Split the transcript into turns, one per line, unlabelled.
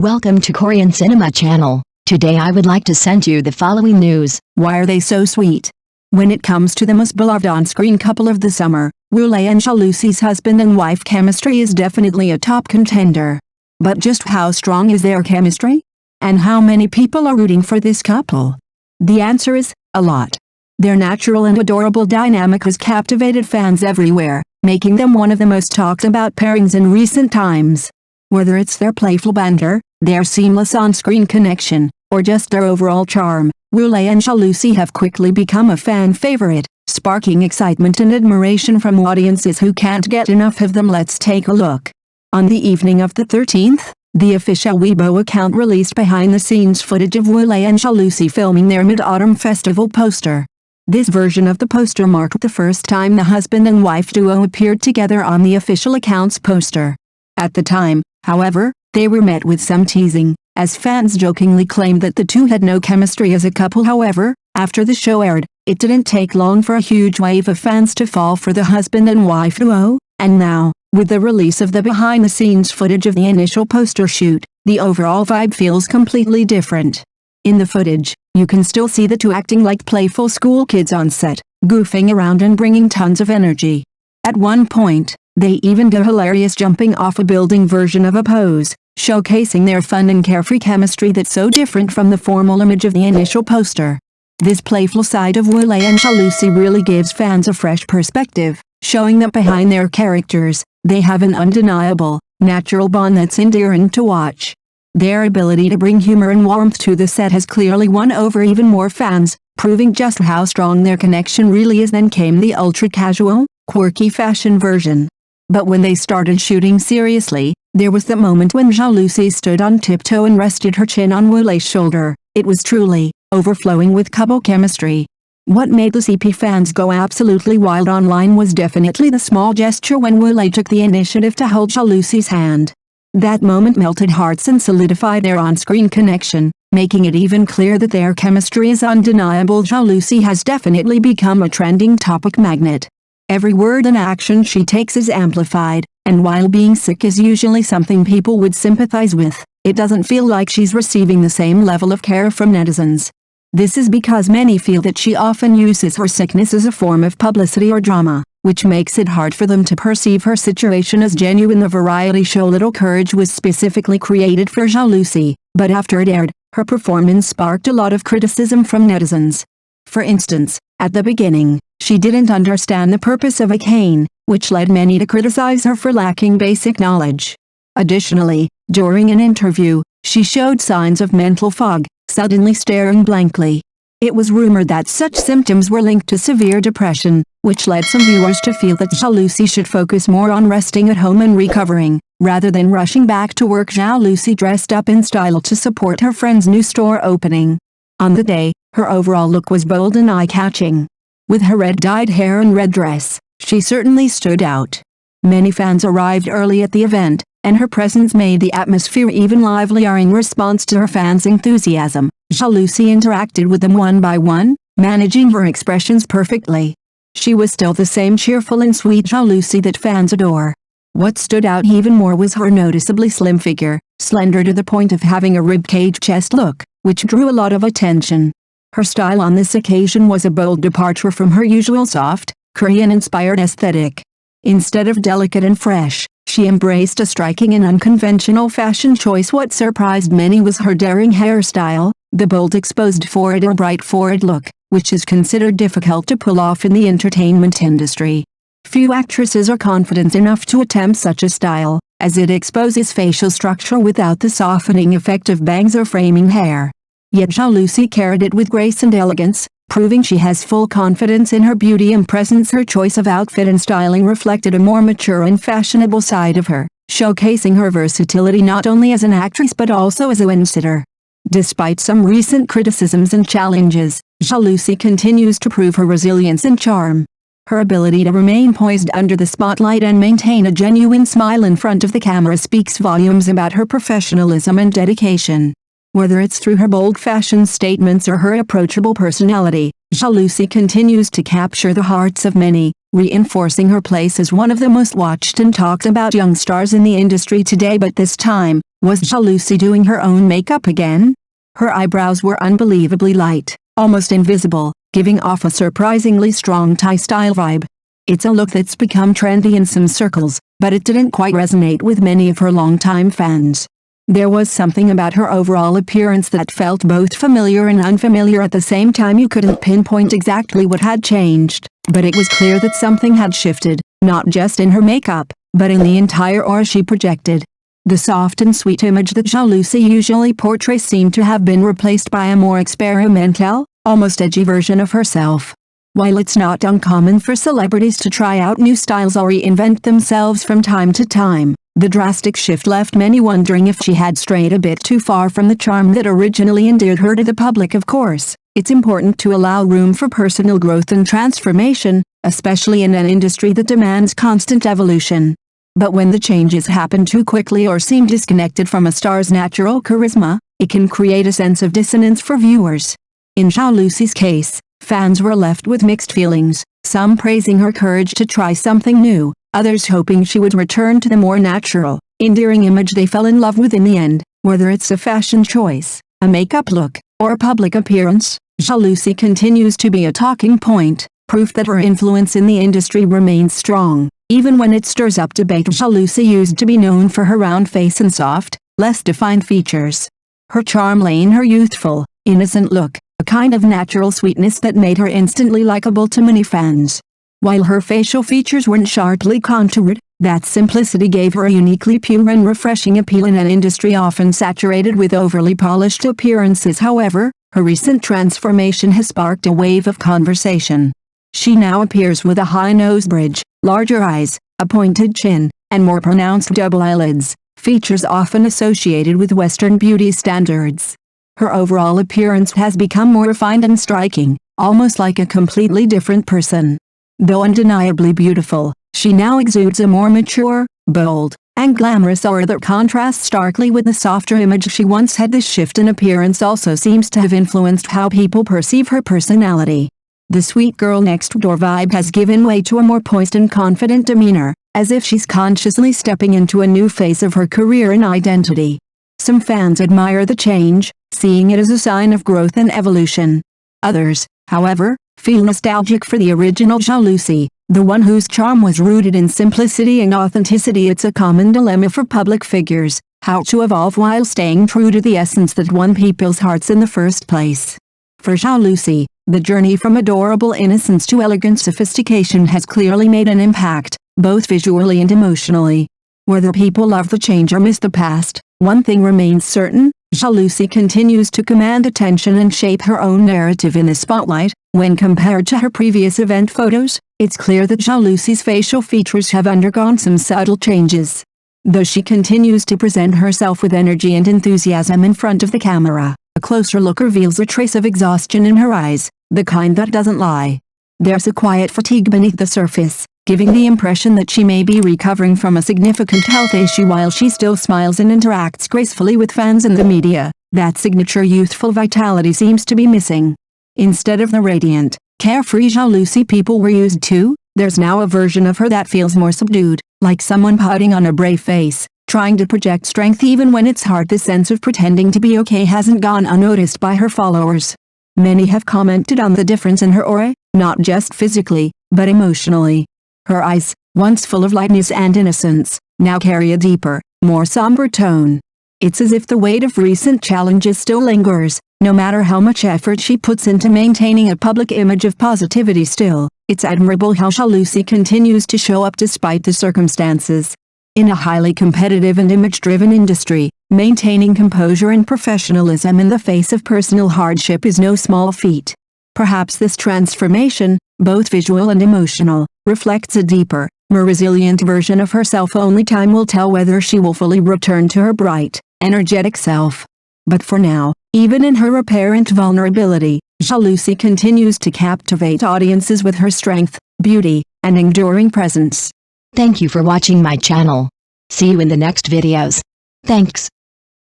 Welcome to Korean Cinema Channel. Today I would like to send you the following news.
Why are they so sweet? When it comes to the most beloved on-screen couple of the summer, Hae-in and Zhao Lusi's husband and wife chemistry is definitely a top contender. But just how strong is their chemistry? And how many people are rooting for this couple? The answer is, a lot. Their natural and adorable dynamic has captivated fans everywhere, making them one of the most talked about pairings in recent times. Whether it's their playful banter, their seamless on-screen connection, or just their overall charm, Hae-in and Zhao Lusi have quickly become a fan favorite, sparking excitement and admiration from audiences who can't get enough of them. Let's take a look. On the evening of the 13th, the official Weibo account released behind-the-scenes footage of Hae-in and Zhao Lusi filming their Mid-Autumn Festival poster. This version of the poster marked the first time the husband and wife duo appeared together on the official account's poster. At the time, however, they were met with some teasing, as fans jokingly claimed that the two had no chemistry as a couple. However, after the show aired, it didn't take long for a huge wave of fans to fall for the husband and wife duo, and now, with the release of the behind-the-scenes footage of the initial poster shoot, the overall vibe feels completely different. In the footage, you can still see the two acting like playful school kids on set, goofing around and bringing tons of energy. At one point, they even do a hilarious jumping off a building version of a pose, showcasing their fun and carefree chemistry that's so different from the formal image of the initial poster. This playful side of Hae-in and Zhao Lusi really gives fans a fresh perspective, showing that behind their characters, they have an undeniable, natural bond that's endearing to watch. Their ability to bring humor and warmth to the set has clearly won over even more fans, proving just how strong their connection really is. Then came the ultra-casual, quirky fashion version. But when they started shooting seriously, there was the moment when Zhao Lusi stood on tiptoe and rested her chin on Hae-in's shoulder. It was truly overflowing with couple chemistry. What made the CP fans go absolutely wild online was definitely the small gesture when Hae-in took the initiative to hold Zhao Lusi's hand. That moment melted hearts and solidified their on-screen connection, making it even clear that their chemistry is undeniable. Zhao Lusi has definitely become a trending topic magnet. Every word and action she takes is amplified, and while being sick is usually something people would sympathize with, it doesn't feel like she's receiving the same level of care from netizens. This is because many feel that she often uses her sickness as a form of publicity or drama, which makes it hard for them to perceive her situation as genuine. The variety show Little Courage was specifically created for Zhao Lusi, but after it aired, her performance sparked a lot of criticism from netizens. For instance, at the beginning, she didn't understand the purpose of a cane, which led many to criticize her for lacking basic knowledge. Additionally, during an interview, she showed signs of mental fog, suddenly staring blankly. It was rumored that such symptoms were linked to severe depression, which led some viewers to feel that Zhao Lusi should focus more on resting at home and recovering, rather than rushing back to work. Zhao Lusi dressed up in style to support her friend's new store opening. On the day, her overall look was bold and eye-catching. With her red-dyed hair and red dress, she certainly stood out. Many fans arrived early at the event, and her presence made the atmosphere even livelier. In response to her fans' enthusiasm, Zhao Lusi interacted with them one by one, managing her expressions perfectly. She was still the same cheerful and sweet Zhao Lusi that fans adore. What stood out even more was her noticeably slim figure, slender to the point of having a ribcage chest look, which drew a lot of attention. Her style on this occasion was a bold departure from her usual soft, Korean-inspired aesthetic. Instead of delicate and fresh, she embraced a striking and unconventional fashion choice. What surprised many was her daring hairstyle, the bold exposed forehead or bright forehead look, which is considered difficult to pull off in the entertainment industry. Few actresses are confident enough to attempt such a style, as it exposes facial structure without the softening effect of bangs or framing hair. Yet Zhao Lusi carried it with grace and elegance, proving she has full confidence in her beauty and presence. Her choice of outfit and styling reflected a more mature and fashionable side of her, showcasing her versatility not only as an actress but also as a trendsetter. Despite some recent criticisms and challenges, Zhao Lusi continues to prove her resilience and charm. Her ability to remain poised under the spotlight and maintain a genuine smile in front of the camera speaks volumes about her professionalism and dedication. Whether it's through her bold fashion statements or her approachable personality, Zhao Lusi continues to capture the hearts of many, reinforcing her place as one of the most watched and talked about young stars in the industry today. But this time, was Zhao Lusi doing her own makeup again? Her eyebrows were unbelievably light, almost invisible, giving off a surprisingly strong Thai style vibe. It's a look that's become trendy in some circles, but it didn't quite resonate with many of her longtime fans. There was something about her overall appearance that felt both familiar and unfamiliar at the same time. You couldn't pinpoint exactly what had changed, but it was clear that something had shifted, not just in her makeup, but in the entire aura she projected. The soft and sweet image that Zhao Lusi usually portrays seemed to have been replaced by a more experimental, almost edgy version of herself. While it's not uncommon for celebrities to try out new styles or reinvent themselves from time to time, the drastic shift left many wondering if she had strayed a bit too far from the charm that originally endeared her to the public. Of course, it's important to allow room for personal growth and transformation, especially in an industry that demands constant evolution. But when the changes happen too quickly or seem disconnected from a star's natural charisma, it can create a sense of dissonance for viewers. In Zhao Lusi's case, fans were left with mixed feelings, some praising her courage to try something new, others hoping she would return to the more natural, endearing image they fell in love with in the end. Whether it's a fashion choice, a makeup look, or a public appearance, Zhao Lusi continues to be a talking point, proof that her influence in the industry remains strong, even when it stirs up debate. Zhao Lusi used to be known for her round face and soft, less defined features. Her charm lay in her youthful, innocent look, a kind of natural sweetness that made her instantly likable to many fans. While her facial features weren't sharply contoured, that simplicity gave her a uniquely pure and refreshing appeal in an industry often saturated with overly polished appearances. However, her recent transformation has sparked a wave of conversation. She now appears with a high nose bridge, larger eyes, a pointed chin, and more pronounced double eyelids, features often associated with Western beauty standards. Her overall appearance has become more refined and striking, almost like a completely different person. Though undeniably beautiful, she now exudes a more mature, bold, and glamorous aura that contrasts starkly with the softer image she once had. This shift in appearance also seems to have influenced how people perceive her personality. The sweet girl next door vibe has given way to a more poised and confident demeanor, as if she's consciously stepping into a new phase of her career and identity. Some fans admire the change, seeing it as a sign of growth and evolution. Others, however, feel nostalgic for the original Zhao Lusi, the one whose charm was rooted in simplicity and authenticity. It's a common dilemma for public figures, how to evolve while staying true to the essence that won people's hearts in the first place. For Zhao Lusi, the journey from adorable innocence to elegant sophistication has clearly made an impact, both visually and emotionally. Whether people love the change or miss the past, one thing remains certain: Zhao Lusi continues to command attention and shape her own narrative in the spotlight. When compared to her previous event photos, it's clear that Zhao Lusi's facial features have undergone some subtle changes. Though she continues to present herself with energy and enthusiasm in front of the camera, a closer look reveals a trace of exhaustion in her eyes, the kind that doesn't lie. There's a quiet fatigue beneath the surface, giving the impression that she may be recovering from a significant health issue. While she still smiles and interacts gracefully with fans and the media, that signature youthful vitality seems to be missing. Instead of the radiant, carefree Zhao Lusi people were used to, there's now a version of her that feels more subdued, like someone putting on a brave face, trying to project strength even when it's hard. This sense of pretending to be okay hasn't gone unnoticed by her followers. Many have commented on the difference in her aura, not just physically, but emotionally. Her eyes, once full of lightness and innocence, now carry a deeper, more somber tone. It's as if the weight of recent challenges still lingers, no matter how much effort she puts into maintaining a public image of positivity. Still, it's admirable how Zhao Lusi continues to show up despite the circumstances. In a highly competitive and image-driven industry, maintaining composure and professionalism in the face of personal hardship is no small feat. Perhaps this transformation, both visual and emotional, reflects a deeper, more resilient version of herself. Only time will tell whether she will fully return to her bright, energetic self. But for now, even in her apparent vulnerability, Zhao Lusi continues to captivate audiences with her strength, beauty, and enduring presence.
Thank you for watching my channel. See you in the next videos. Thanks.